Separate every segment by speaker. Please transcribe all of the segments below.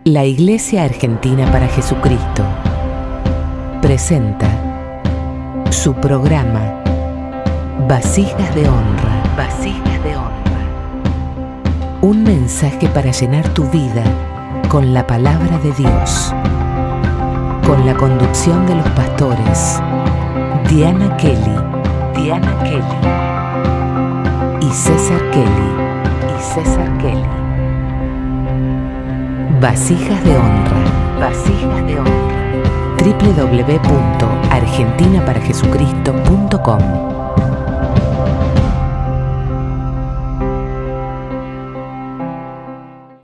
Speaker 1: La Iglesia Argentina para Jesucristo presenta su programa Vasijas de Honra. Vasijas de Honra. Un mensaje para llenar tu vida con la palabra de Dios. Con la conducción de los pastores Diana Kelly y César Kelly. Vasijas de Honra. Vasijas de Honra. www.argentinaparajesucristo.com.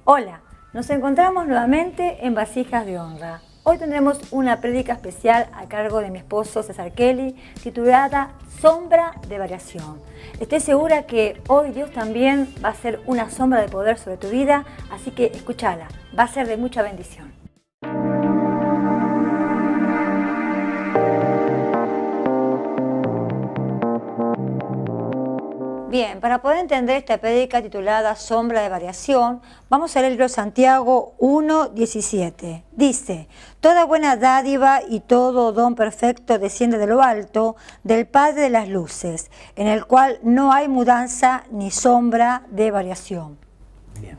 Speaker 2: Hola, nos encontramos nuevamente en Vasijas de Honra. Hoy tendremos una prédica especial a cargo de mi esposo César Kelly, titulada Sombra de Variación. Estoy segura que hoy Dios también va a ser una sombra de poder sobre tu vida, así que escúchala, va a ser de mucha bendición. Bien, para poder entender esta prédica titulada Sombra de Variación, vamos a leer el libro de Santiago 1:17. Dice: toda buena dádiva y todo don perfecto desciende de lo alto, del Padre de las luces, en el cual no hay mudanza ni sombra de variación.
Speaker 3: Bien.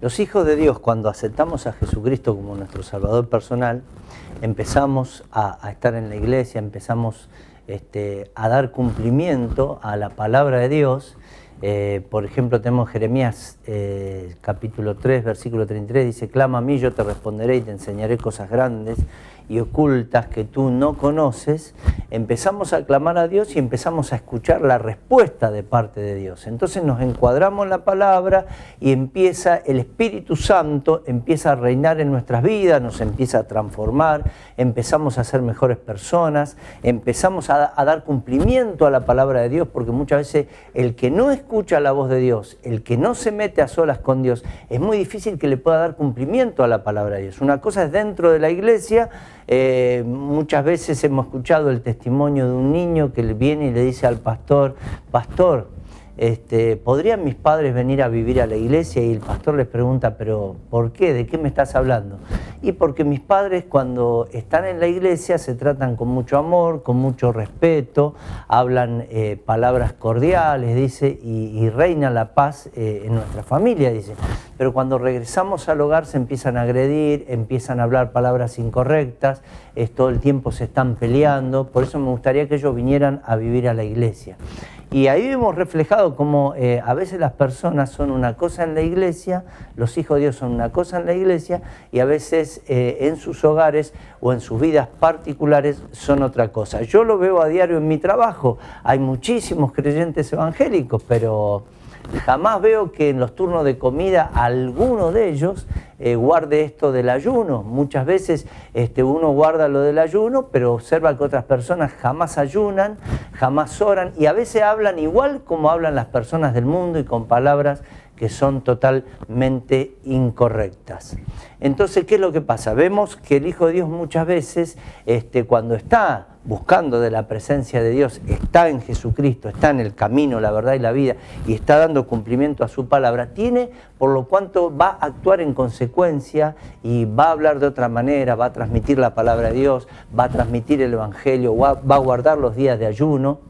Speaker 3: Los hijos de Dios, cuando aceptamos a Jesucristo como nuestro Salvador personal, empezamos a estar en la iglesia, empezamos a dar cumplimiento a la palabra de Dios. Por ejemplo, tenemos Jeremías capítulo 3, versículo 33, dice: clama a mí, yo te responderé y te enseñaré cosas grandes y ocultas que tú no conoces. Empezamos a clamar a Dios y empezamos a escuchar la respuesta de parte de Dios. Entonces nos encuadramos en la palabra y empieza el Espíritu Santo, empieza a reinar en nuestras vidas, nos empieza a transformar, empezamos a ser mejores personas, empezamos a dar cumplimiento a la palabra de Dios, porque muchas veces el que no escucha la voz de Dios, el que no se mete a solas con Dios, es muy difícil que le pueda dar cumplimiento a la palabra de Dios. Una cosa es dentro de la iglesia. Muchas veces hemos escuchado el testimonio de un niño que viene y le dice al pastor: pastor, ¿podrían mis padres venir a vivir a la iglesia? Y el pastor les pregunta: ¿pero por qué? ¿De qué me estás hablando? Y porque mis padres, cuando están en la iglesia, se tratan con mucho amor, con mucho respeto, hablan palabras cordiales, dice, y reina la paz en nuestra familia, dice. Pero cuando regresamos al hogar se empiezan a agredir, empiezan a hablar palabras incorrectas, todo el tiempo se están peleando. Por eso me gustaría que ellos vinieran a vivir a la iglesia. Y ahí hemos reflejado cómo a veces las personas son una cosa en la iglesia, los hijos de Dios son una cosa en la iglesia, y a veces en sus hogares o en sus vidas particulares son otra cosa. Yo lo veo a diario en mi trabajo. Hay muchísimos creyentes evangélicos, pero jamás veo que en los turnos de comida alguno de ellos guarde esto del ayuno. Muchas veces uno guarda lo del ayuno, pero observa que otras personas jamás ayunan, jamás oran, y a veces hablan igual como hablan las personas del mundo y con palabras que son totalmente incorrectas. Entonces, ¿qué es lo que pasa? Vemos que el Hijo de Dios muchas veces, cuando está buscando de la presencia de Dios, está en Jesucristo, está en el camino, la verdad y la vida, y está dando cumplimiento a su palabra, tiene, por lo cuanto va a actuar en consecuencia y va a hablar de otra manera, va a transmitir la palabra de Dios, va a transmitir el Evangelio, va a guardar los días de ayuno.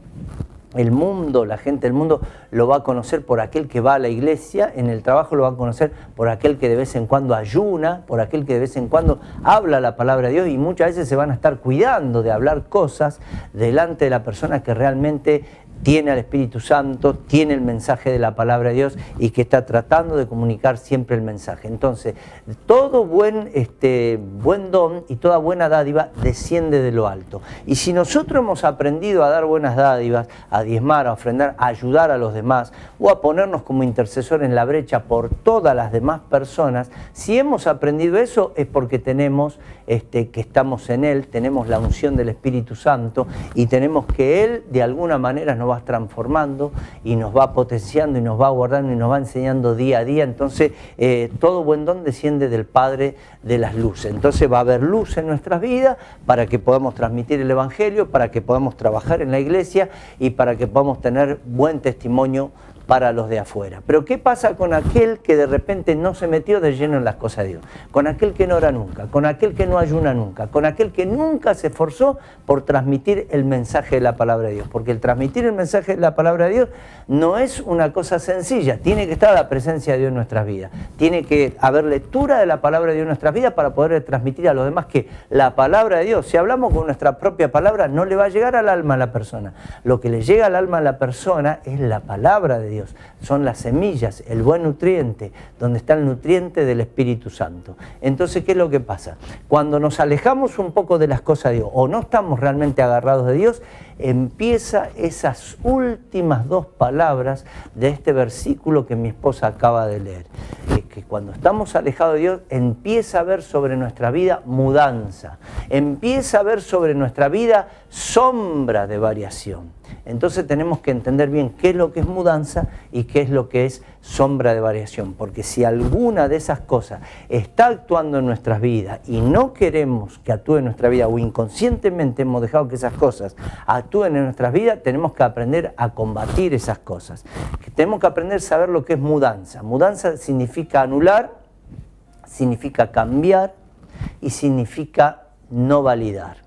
Speaker 3: El mundo, la gente del mundo lo va a conocer por aquel que va a la iglesia, en el trabajo lo va a conocer por aquel que de vez en cuando ayuna, por aquel que de vez en cuando habla la palabra de Dios, y muchas veces se van a estar cuidando de hablar cosas delante de la persona que realmente tiene al Espíritu Santo, tiene el mensaje de la palabra de Dios y que está tratando de comunicar siempre el mensaje. Entonces, todo buen don y toda buena dádiva desciende de lo alto. Y si nosotros hemos aprendido a dar buenas dádivas, a diezmar, a ofrendar, a ayudar a los demás o a ponernos como intercesor en la brecha por todas las demás personas, si hemos aprendido eso es porque tenemos que estamos en Él, tenemos la unción del Espíritu Santo y tenemos que Él de alguna manera nos va transformando y nos va potenciando y nos va guardando y nos va enseñando día a día. Entonces todo buen don desciende del Padre de las luces. Entonces va a haber luz en nuestras vidas para que podamos transmitir el Evangelio, para que podamos trabajar en la iglesia y para que podamos tener buen testimonio para los de afuera. Pero ¿qué pasa con aquel que de repente no se metió de lleno en las cosas de Dios? Con aquel que no ora nunca, con aquel que no ayuna nunca, con aquel que nunca se esforzó por transmitir el mensaje de la palabra de Dios. Porque el transmitir el mensaje de la palabra de Dios no es una cosa sencilla, tiene que estar la presencia de Dios en nuestras vidas. Tiene que haber lectura de la palabra de Dios en nuestras vidas para poder transmitir a los demás que la palabra de Dios, si hablamos con nuestra propia palabra, no le va a llegar al alma a la persona. Lo que le llega al alma a la persona es la palabra de Dios, son las semillas, el buen nutriente, donde está el nutriente del Espíritu Santo. Entonces, ¿qué es lo que pasa? Cuando nos alejamos un poco de las cosas de Dios o no estamos realmente agarrados de Dios, empieza esas últimas dos palabras de este versículo que mi esposa acaba de leer. Que cuando estamos alejados de Dios, empieza a haber sobre nuestra vida mudanza, empieza a haber sobre nuestra vida sombra de variación. Entonces tenemos que entender bien qué es lo que es mudanza y qué es lo que es sombra de variación, porque si alguna de esas cosas está actuando en nuestras vidas y no queremos que actúe en nuestra vida o inconscientemente hemos dejado que esas cosas actúen en nuestras vidas, tenemos que aprender a combatir esas cosas. Tenemos que aprender a saber lo que es mudanza. Mudanza significa anular, significa cambiar y significa no validar.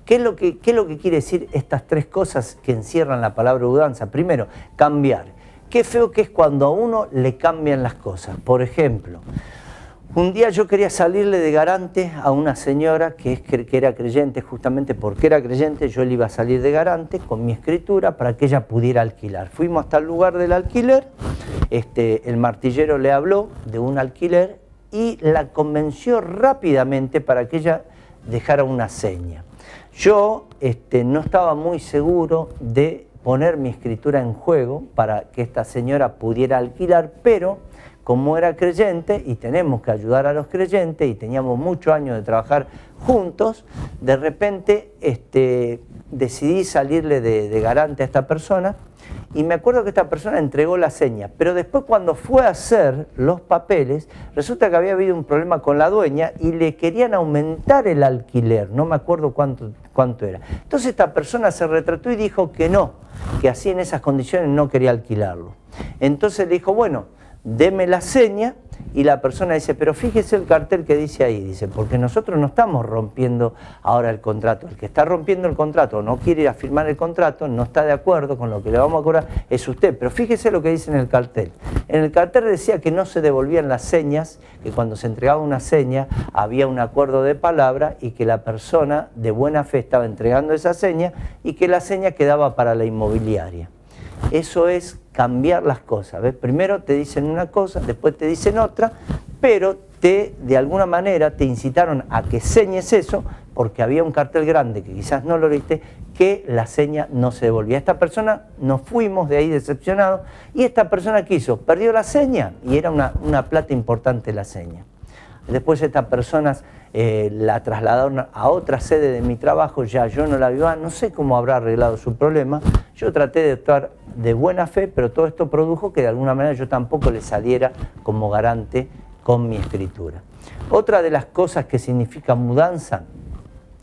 Speaker 3: ¿Qué es lo que quiere decir estas tres cosas que encierran la palabra mudanza? Primero, cambiar. Qué feo que es cuando a uno le cambian las cosas. Por ejemplo, un día yo quería salirle de garante a una señora que era creyente, justamente porque era creyente, yo le iba a salir de garante con mi escritura para que ella pudiera alquilar. Fuimos hasta el lugar del alquiler, el martillero le habló de un alquiler y la convenció rápidamente para que ella dejara una seña. Yo no estaba muy seguro de poner mi escritura en juego para que esta señora pudiera alquilar, pero como era creyente y tenemos que ayudar a los creyentes y teníamos muchos años de trabajar juntos, de repente decidí salirle de garante a esta persona y me acuerdo que esta persona entregó la seña, pero después cuando fue a hacer los papeles, resulta que había habido un problema con la dueña y le querían aumentar el alquiler, no me acuerdo cuánto era. Entonces esta persona se retrató y dijo que no, que así en esas condiciones no quería alquilarlo. Entonces le dijo, bueno, deme la seña, y la persona dice, pero fíjese el cartel que dice ahí, dice, porque nosotros no estamos rompiendo ahora el contrato, el que está rompiendo el contrato, no quiere ir a firmar el contrato, no está de acuerdo con lo que le vamos a cobrar, es usted, pero fíjese lo que dice en el cartel. En el cartel decía que no se devolvían las señas, que cuando se entregaba una seña había un acuerdo de palabra y que la persona de buena fe estaba entregando esa seña y que la seña quedaba para la inmobiliaria. Eso es cambiar las cosas, ¿ves? Primero te dicen una cosa, después te dicen otra, pero de alguna manera te incitaron a que señes eso, porque había un cartel grande que quizás no lo leíste, que la seña no se devolvía. Esta persona, nos fuimos de ahí decepcionados, y esta persona ¿qué hizo? Perdió la seña, y era una plata importante la seña. Después estas personas la trasladaron a otra sede de mi trabajo, ya yo no la vivía, no sé cómo habrá arreglado su problema, yo traté de actuar de buena fe, pero todo esto produjo que de alguna manera yo tampoco le saliera como garante con mi escritura. Otra de las cosas que significa mudanza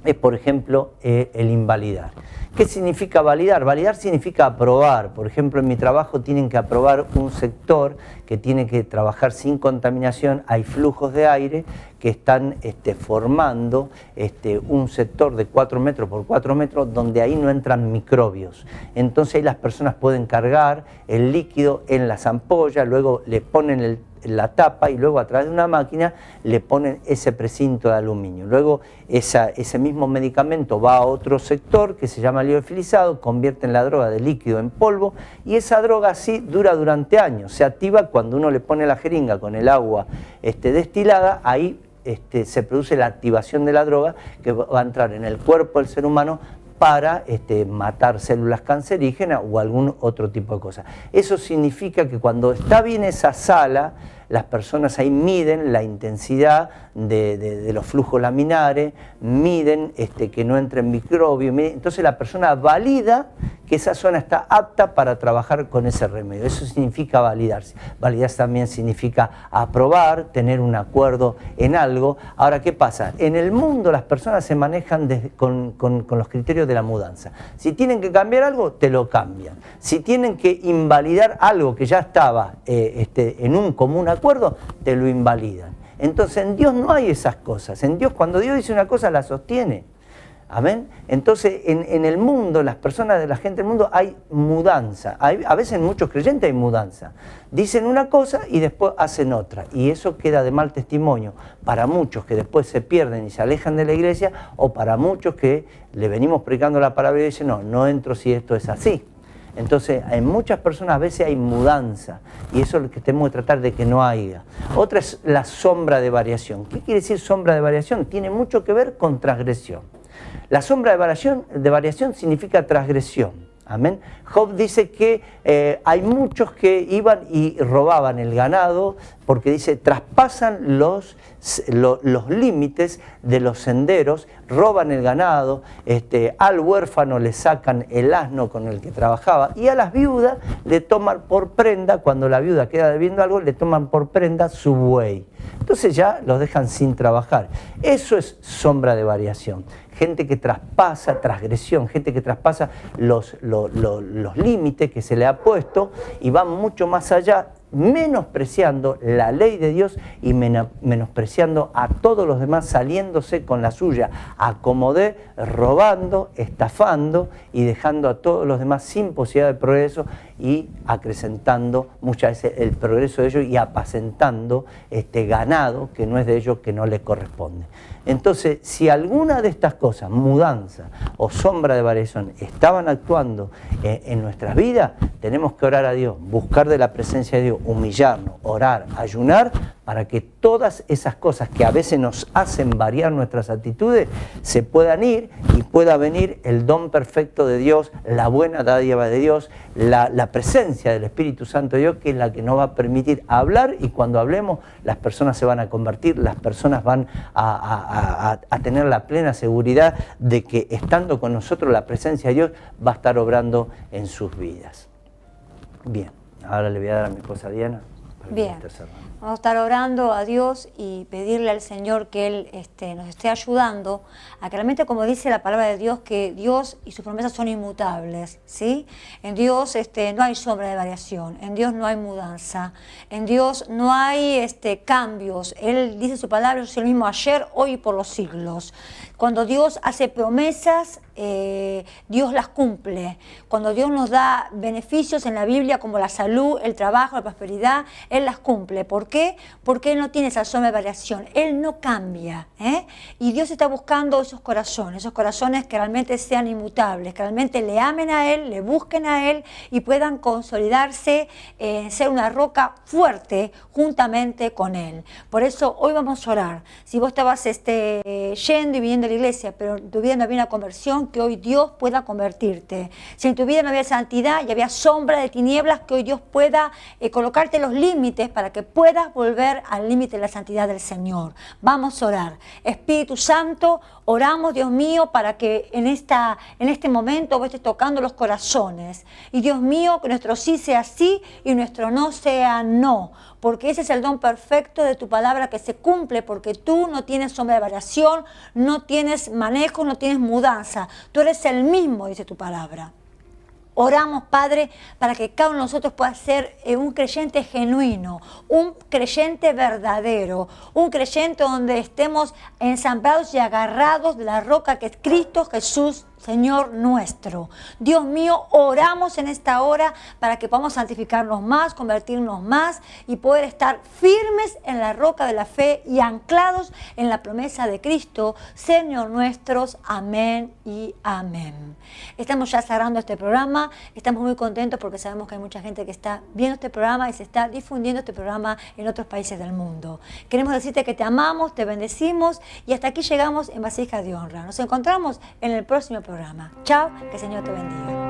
Speaker 3: es, por ejemplo, el invalidar. ¿Qué significa validar? Validar significa aprobar. Por ejemplo, en mi trabajo tienen que aprobar un sector que tiene que trabajar sin contaminación. Hay flujos de aire que están formando un sector de 4 metros por 4 metros donde ahí no entran microbios. Entonces ahí las personas pueden cargar el líquido en las ampollas, luego le ponen la tapa y luego a través de una máquina le ponen ese precinto de aluminio. Luego ese mismo medicamento va a otro sector que se llama liofilizado, convierten la droga de líquido en polvo y esa droga así dura durante años. Se activa cuando uno le pone la jeringa con el agua destilada, ahí se produce la activación de la droga que va a entrar en el cuerpo del ser humano para matar células cancerígenas o algún otro tipo de cosa. Eso significa que cuando está bien esa sala, las personas ahí miden la intensidad de los flujos laminares, miden que no entren microbios, entonces la persona valida que que esa zona está apta para trabajar con ese remedio. Eso significa validarse. Validarse también significa aprobar, tener un acuerdo en algo. Ahora, ¿qué pasa? En el mundo las personas se manejan con los criterios de la mudanza. Si tienen que cambiar algo, te lo cambian. Si tienen que invalidar algo que ya estaba en un común acuerdo, te lo invalidan. Entonces en Dios no hay esas cosas. En Dios, cuando Dios dice una cosa, la sostiene. Amén. Entonces en el mundo, las personas de la gente del mundo, hay mudanza. A veces en muchos creyentes hay mudanza. Dicen una cosa y después hacen otra. Y eso queda de mal testimonio para muchos que después se pierden y se alejan de la iglesia, o para muchos que le venimos predicando la palabra y dicen, no entro si esto es así. Entonces, en muchas personas a veces hay mudanza, y eso es lo que tenemos que tratar de que no haya. Otra es la sombra de variación. ¿Qué quiere decir sombra de variación? Tiene mucho que ver con transgresión. La sombra de variación significa transgresión. Amén. Job dice que hay muchos que iban y robaban el ganado, porque dice, traspasan los límites de los senderos, roban el ganado, al huérfano le sacan el asno con el que trabajaba, y a las viudas le toman por prenda, cuando la viuda queda debiendo algo, le toman por prenda su buey. Entonces ya los dejan sin trabajar. Eso es sombra de variación. Gente que traspasa, transgresión, gente que traspasa los límites que se le ha puesto y va mucho más allá, menospreciando la ley de Dios y menospreciando a todos los demás, saliéndose con la suya, acomodé, robando, estafando y dejando a todos los demás sin posibilidad de progreso y acrecentando muchas veces el progreso de ellos y apacentando ganado que no es de ellos, que no les corresponde. Entonces, si alguna de estas cosas, mudanza o sombra de variación, estaban actuando en nuestras vidas, tenemos que orar a Dios, buscar de la presencia de Dios, humillarnos, orar, ayunar, para que todas esas cosas que a veces nos hacen variar nuestras actitudes se puedan ir y pueda venir el don perfecto de Dios, la buena dádiva de Dios, la presencia del Espíritu Santo de Dios, que es la que nos va a permitir hablar, y cuando hablemos las personas se van a convertir, las personas van a tener la plena seguridad de que estando con nosotros la presencia de Dios va a estar obrando en sus vidas. Bien, ahora le voy a dar a mi esposa Diana.
Speaker 2: Bien, vamos a estar orando a Dios y pedirle al Señor que Él nos esté ayudando a que realmente, como dice la palabra de Dios, que Dios y sus promesas son inmutables, ¿sí? En Dios no hay sombra de variación, en Dios no hay mudanza, en Dios no hay cambios. Él dice su palabra, yo soy el mismo ayer, hoy y por los siglos. Cuando Dios hace promesas, Dios las cumple. Cuando Dios nos da beneficios en la Biblia como la salud, el trabajo, la prosperidad, Él las cumple. ¿Por qué? Porque Él no tiene esa sombra de variación, Él no cambia, y Dios está buscando esos corazones que realmente sean inmutables, que realmente le amen a Él, le busquen a Él y puedan consolidarse, ser una roca fuerte juntamente con Él. Por eso hoy vamos a orar. Si vos estabas yendo y viniendo a la iglesia, pero en tu vida no había una conversión, que hoy Dios pueda convertirte. Si en tu vida no había santidad y había sombra de tinieblas, que hoy Dios pueda colocarte los límites para que puedas volver al límite de la santidad del Señor. Vamos a orar. Espíritu Santo, oramos, Dios mío, para que en este momento vos estés tocando los corazones. Y Dios mío, que nuestro sí sea sí y nuestro no sea no. Porque ese es el don perfecto de tu palabra que se cumple, porque tú no tienes sombra de variación, no tienes manejo, no tienes mudanza. Tú eres el mismo, dice tu palabra. Oramos, Padre, para que cada uno de nosotros pueda ser un creyente genuino, un creyente verdadero, un creyente donde estemos ensamblados y agarrados de la roca que es Cristo Jesús, Señor nuestro. Dios mío, oramos en esta hora para que podamos santificarnos más, convertirnos más y poder estar firmes en la roca de la fe y anclados en la promesa de Cristo, Señor nuestros. Amén y amén. Estamos ya cerrando este programa. Estamos muy contentos porque sabemos que hay mucha gente que está viendo este programa y se está difundiendo este programa en otros países del mundo. Queremos decirte que te amamos, te bendecimos y hasta aquí llegamos en Vasijas de Honra. Nos encontramos en el próximo programa. Chao, que el Señor te bendiga.